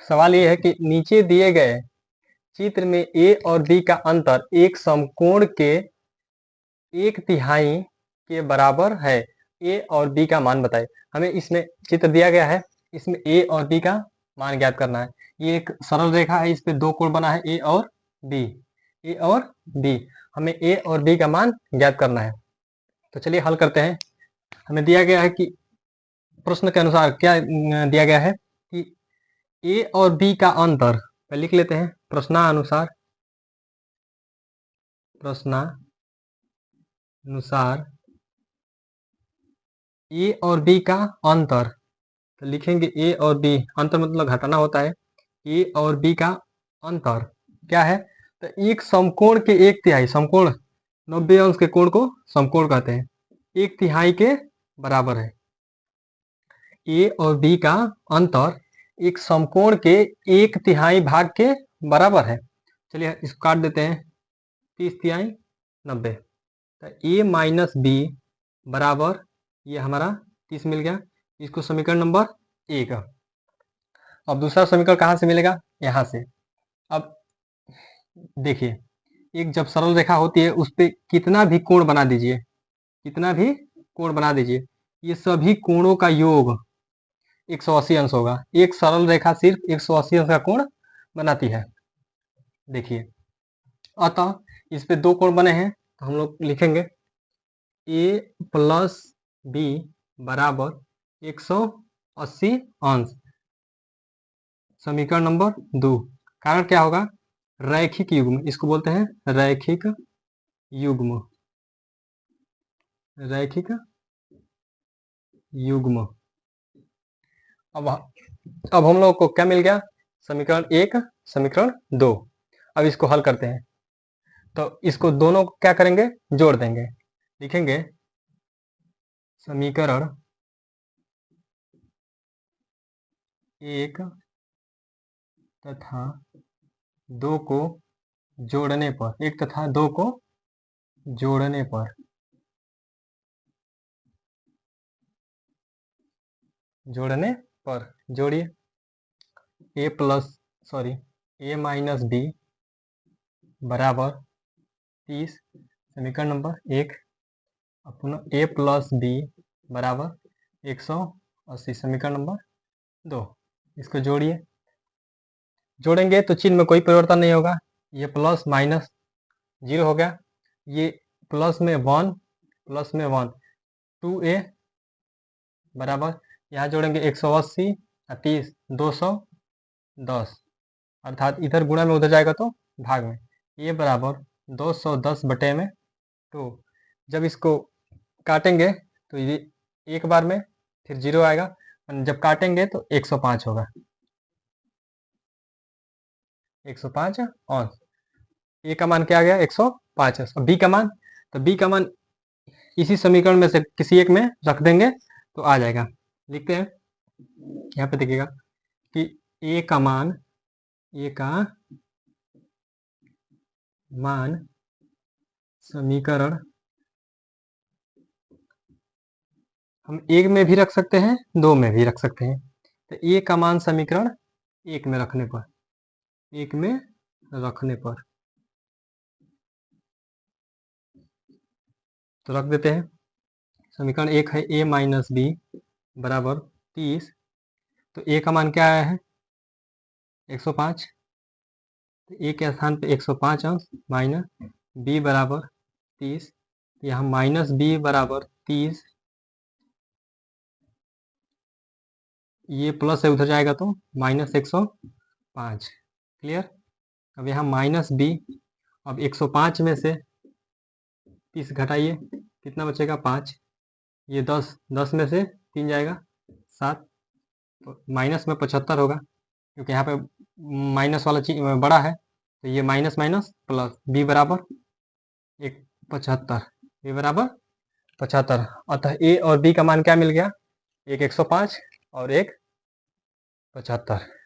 सवाल ये है कि नीचे दिए गए चित्र में ए और बी का अंतर एक समकोण के 1/3 के बराबर है। ए और बी का मान बताए। हमें इसमें चित्र दिया गया है, इसमें ए और बी का मान ज्ञात करना है। ये एक सरल रेखा है, इस पे दो कोण बना है, ए और बी। ए और बी, हमें ए और बी का मान ज्ञात करना है। तो चलिए हल करते हैं। हमें दिया गया है कि प्रश्न के अनुसार क्या दिया गया है कि ए और बी का अंतर, लिख लेते हैं प्रश्नानुसार ए और बी का अंतर। तो लिखेंगे ए और बी, अंतर मतलब घटाना होता है। ए और बी का अंतर क्या है? तो एक समकोण के 1/3, समकोण 90 अंश के कोण को समकोण कहते हैं, 1/3 के बराबर है। ए और बी का अंतर एक समकोण के 1/3 भाग के बराबर है। चलिए इसको काट देते हैं, 30 90। तो ए माइनस बी बराबर, ये हमारा 30 मिल गया। इसको समीकरण नंबर 1। अब दूसरा समीकरण कहाँ से मिलेगा? यहाँ से। अब देखिए, एक जब सरल रेखा होती है उस पर कितना भी कोण बना दीजिए, कितना भी कोण बना दीजिए, ये सभी कोणों का योग 180 अंश होगा। एक सरल रेखा सिर्फ 180 अंश का कोण बनाती है। देखिए, अतः इस पे दो कोण बने हैं, तो हम लोग लिखेंगे ए प्लस बी बराबर 180 अंश। समीकरण नंबर 2। कारण क्या होगा? रैखिक युग्म, इसको बोलते हैं रैखिक युग्म। रैखिक युग्म। अब हम लोग को क्या मिल गया? समीकरण 1, समीकरण 2। अब इसको हल करते हैं। तो इसको दोनों को क्या करेंगे? जोड़ देंगे। लिखेंगे समीकरण 1 तथा 2 को जोड़ने पर, 1 तथा 2 को जोड़ने पर, जोड़िए। ए माइनस बी बराबर 30, समीकरण नंबर 1। अपना ए प्लस बी बराबर 180, समीकरण नंबर 2। इसको जोड़िए। जोड़ेंगे तो चिन्ह में कोई परिवर्तन नहीं होगा। ये प्लस माइनस 0 हो गया, ये प्लस में 1, प्लस में 1, 2a बराबर, यहाँ जोड़ेंगे 180 और 30, 210, अर्थात इधर गुणा में उधर जाएगा तो भाग में। ये बराबर 210 बटे में 2। जब इसको काटेंगे तो ये एक बार में फिर 0 आएगा, जब काटेंगे तो 105 होगा, 105 अंश। ए का मान क्या आ गया? 105 अंश। बी का मान, तो बी का मान इसी समीकरण में से किसी एक में रख देंगे तो आ जाएगा। लिखते हैं, यहाँ पे देखिएगा कि ए का मान, समीकरण हम 1 में भी रख सकते हैं, 2 में भी रख सकते हैं। तो ए का मान समीकरण 1 में रखने पर, तो रख देते हैं। समीकरण 1 है ए माइनस बी बराबर 30। तो ए का मान क्या आया है? 105। तो ए के स्थान पे 105 अंश माइनस बी बराबर 30। यहाँ माइनस बी बराबर 30, ये प्लस है, उधर जाएगा तो माइनस 105। क्लियर? अब यहाँ माइनस बी, अब 105 में से 30 घटाइए, कितना बचेगा? 5। ये 10 में से 3 जाएगा 7, तो माइनस में 75 होगा, क्योंकि यहाँ पे माइनस वाला चीज बड़ा है। तो ये माइनस माइनस प्लस, बी बराबर 75, बी बराबर 75। अतः ए और बी का मान क्या मिल गया? एक 105 और एक 75।